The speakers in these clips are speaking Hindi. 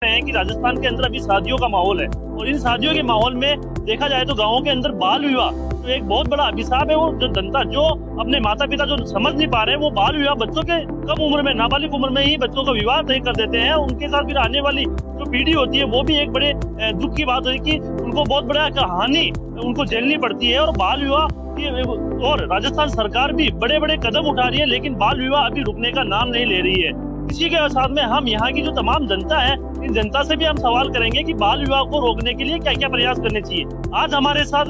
हैं कि राजस्थान के अंदर अभी शादियों का माहौल है और इन शादियों के माहौल में देखा जाए तो गाँवों के अंदर बाल विवाह तो एक बहुत बड़ा अभिशाप है। वो जो जनता जो अपने माता पिता जो समझ नहीं पा रहे हैं वो बाल विवाह बच्चों के कम उम्र में नाबालिग उम्र में ही बच्चों का विवाह तय कर देते हैं। उनके साथ फिर आने वाली जो पीढ़ी होती है वो भी एक बड़े दुख की बात है कि उनको बहुत बड़ा हानि उनको झेलनी पड़ती है। और बाल विवाह और राजस्थान सरकार भी बड़े बड़े कदम उठा रही है लेकिन बाल विवाह अभी रुकने का नाम नहीं ले रही है। इसी के साथ में हम यहाँ की जो तमाम जनता है इन जनता से भी हम सवाल करेंगे कि बाल विवाह को रोकने के लिए क्या क्या प्रयास करने चाहिए। आज हमारे साथ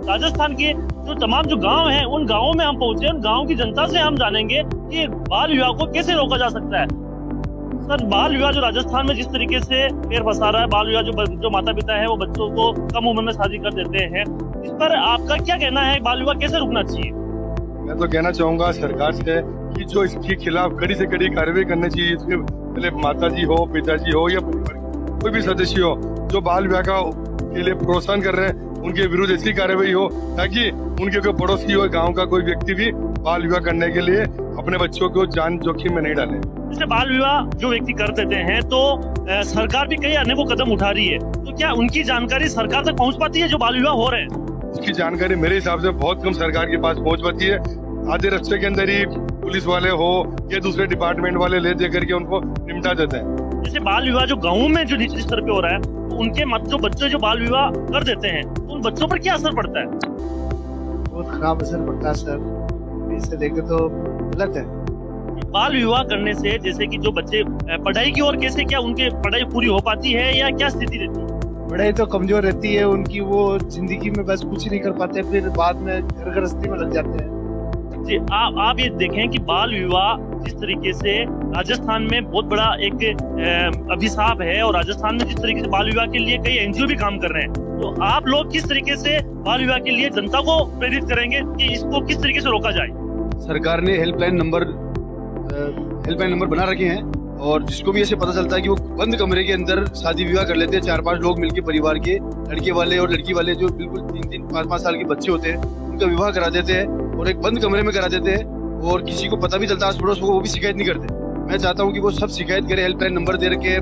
राजस्थान के जो तमाम जो गांव हैं उन गांवों में हम पहुंचे, उन गांव की जनता से हम जानेंगे कि बाल विवाह को कैसे रोका जा सकता है। सर, बाल विवाह जो राजस्थान में जिस तरीके से पैर फंसा रहा है, बाल विवाह जो माता पिता है वो बच्चों को कम उम्र में शादी कर देते हैं, इस पर आपका क्या कहना है? बाल विवाह कैसे रुकना चाहिए? मैं तो कहना चाहूंगा सरकार से कि जो इसके खिलाफ कड़ी से कड़ी कार्रवाई करनी चाहिए। इसके पहले माताजी हो, पिताजी हो या परिवार कोई भी सदस्य हो जो बाल विवाह के लिए प्रोत्साहन कर रहे हैं उनके विरुद्ध ऐसी कार्रवाई हो ताकि उनके कोई पड़ोसी हो, गांव का कोई व्यक्ति भी बाल विवाह करने के लिए अपने बच्चों को जान जोखिम में नहीं डाले। जैसे बाल विवाह जो व्यक्ति कर देते हैं तो सरकार भी कई अनेकों कदम उठा रही है, तो क्या उनकी जानकारी सरकार तक पहुंच पाती है जो बाल विवाह हो रहे हैं? इसकी जानकारी मेरे हिसाब से बहुत कम सरकार के पास पहुंच पाती है। आधे रास्ते के अंदर ही पुलिस वाले हो या दूसरे डिपार्टमेंट वाले ले दे करके उनको निपटा देते हैं। जैसे बाल विवाह जो गाँव में जो निचली स्तर पे हो रहा है तो उनके जो बच्चे जो बाल विवाह कर देते हैं तो उन बच्चों पर क्या असर पड़ता है? बहुत खराब असर पड़ता है सर, इससे देखे तो गलत है। बाल विवाह करने से जैसे कि जो बच्चे पढ़ाई की ओर कैसे, क्या उनके पढ़ाई पूरी हो पाती है या क्या स्थिति रहती है? पढ़ाई तो कमजोर रहती है उनकी, वो जिंदगी में बस कुछ नहीं कर पाते, फिर बाद में घर गृहस्थी में लग जाते हैं। जी, आप ये देखें कि बाल विवाह जिस तरीके से राजस्थान में बहुत बड़ा एक अभिशाप है और राजस्थान में जिस तरीके से बाल विवाह के लिए कई एनजीओ भी काम कर रहे हैं, तो आप लोग किस तरीके से बाल विवाह के लिए जनता को प्रेरित करेंगे कि इसको किस तरीके से रोका जाए? सरकार ने हेल्पलाइन नंबर बना रखे हैं और जिसको भी ऐसे पता चलता है कि वो बंद कमरे के अंदर शादी विवाह कर लेते हैं, 4-5 लोग मिलकर परिवार के लड़के वाले और लड़की वाले जो बिल्कुल 3-3, 5-5 साल के बच्चे होते हैं उनका विवाह करा देते हैं और एक बंद कमरे में करा देते हैं और किसी को पता भी चलता है आस पड़ोस को, वो भी शिकायत नहीं करते। मैं चाहता हूँ कि वो सब शिकायत करे, हेल्पलाइन नंबर दे रखे,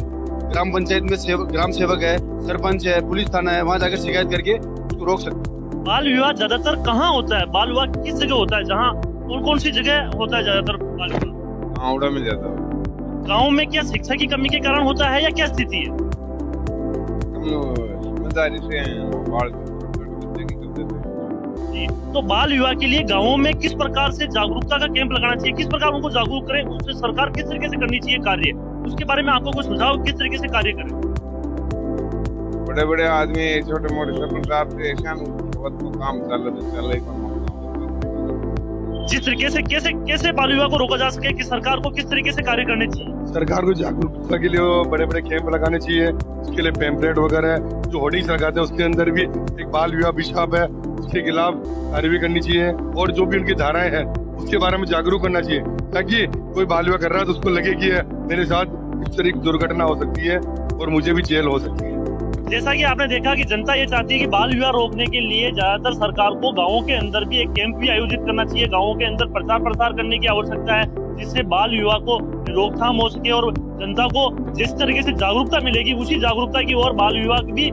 ग्राम पंचायत में ग्राम सेवक है, सरपंच है, पुलिस थाना है, वहाँ जाकर शिकायत करके उसको रोक सकते। बाल विवाह ज्यादातर कहाँ होता है? बाल विवाह किस जगह होता है? जहाँ कौन सी जगह होता है ज्यादातर बाल विवाह? गाँव में जाता है। गाँव में क्या शिक्षा की कमी के कारण होता है या क्या स्थिति है? जी, तो बाल विवाह के लिए गाँवों में किस प्रकार से जागरूकता का कैंप लगाना चाहिए, किस प्रकार उनको जागरूक करें, उससे सरकार किस तरीके से करनी चाहिए कार्य, उसके बारे में आपको कोई सुझाव, किस तरीके से कार्य करें? बड़े बड़े आदमी छोटे मोटे सरपंच साहब से काम चल रहा। जिस तरीके से कैसे बाल विवाह को रोका जा सके कि सरकार को किस तरीके से कार्य करने चाहिए? सरकार को जागरूकता के लिए बड़े बड़े कैंप लगाने चाहिए। उसके लिए पैम्पलेट वगैरह जो होर्डिंग्स लगाते हैं उसके अंदर भी एक बाल विवाह अभिशाप है, उसके खिलाफ कार्रवाई करनी चाहिए और जो भी उनकी धाराएं हैं उसके बारे में जागरूक करना चाहिए ताकि कोई बाल विवाह कर रहा है तो उसको लगे कि मेरे साथ इस तरह की दुर्घटना हो सकती है और मुझे भी जेल हो सकती है। जैसा कि आपने देखा कि जनता ये चाहती है कि बाल विवाह रोकने के लिए ज्यादातर सरकार को गाँवों के अंदर भी एक कैंप भी आयोजित करना चाहिए, गाँवों के अंदर प्रचार प्रसार करने की आवश्यकता है जिससे बाल विवाह को रोकथाम हो सके और जनता को जिस तरीके से जागरूकता मिलेगी उसी जागरूकता की ओर बाल विवाह भी